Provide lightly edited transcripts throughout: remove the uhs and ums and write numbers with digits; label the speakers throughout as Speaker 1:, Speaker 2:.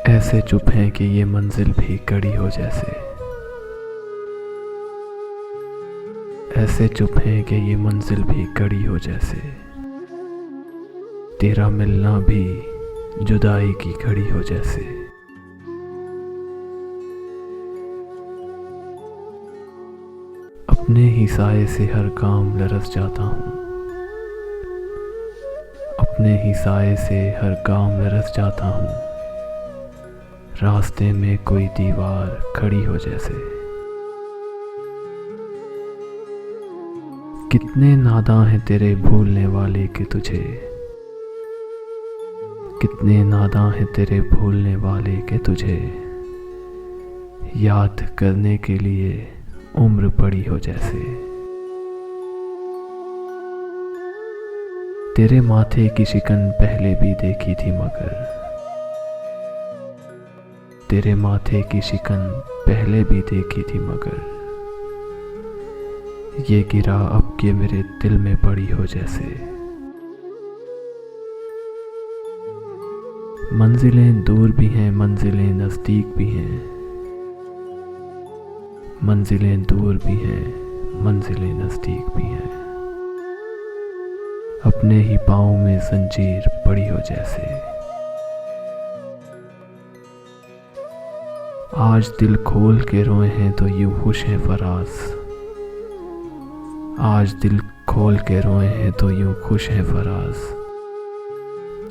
Speaker 1: ऐसे चुप हैं कि ये मंजिल भी कड़ी हो जैसे। ऐसे चुप हैं कि ये मंजिल भी कड़ी हो जैसे। तेरा मिलना भी जुदाई की घड़ी हो जैसे। अपने ही साए से हर काम लरस जाता हूँ। अपने ही साए से हर काम लरस जाता हूँ। रास्ते में कोई दीवार खड़ी हो जैसे। कितने नादां हैं तेरे भूलने वाले के तुझे। कितने नादां हैं तेरे भूलने वाले के तुझे। याद करने के लिए उम्र पड़ी हो जैसे। तेरे माथे की शिकन पहले भी देखी थी मगर। तेरे माथे की शिकन पहले भी देखी थी मगर। ये गिरा अब के मेरे दिल में पड़ी हो जैसे। मंजिलें दूर भी हैं, मंजिलें नज़दीक भी हैं। मंजिलें दूर भी हैं, मंजिलें नज़दीक भी हैं। अपने ही पाँव में जंजीर पड़ी हो जैसे। आज दिल खोल के रोए हैं तो यूं खुश हैं फराज। आज दिल खोल के रोए हैं तो यूं खुश हैं फराज।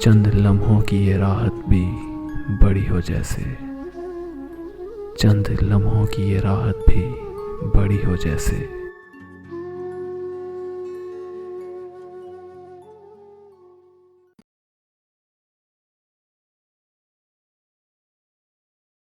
Speaker 1: चंद लम्हों की ये राहत भी बड़ी हो जैसे। चंद लम्हों की ये राहत भी बड़ी हो जैसे।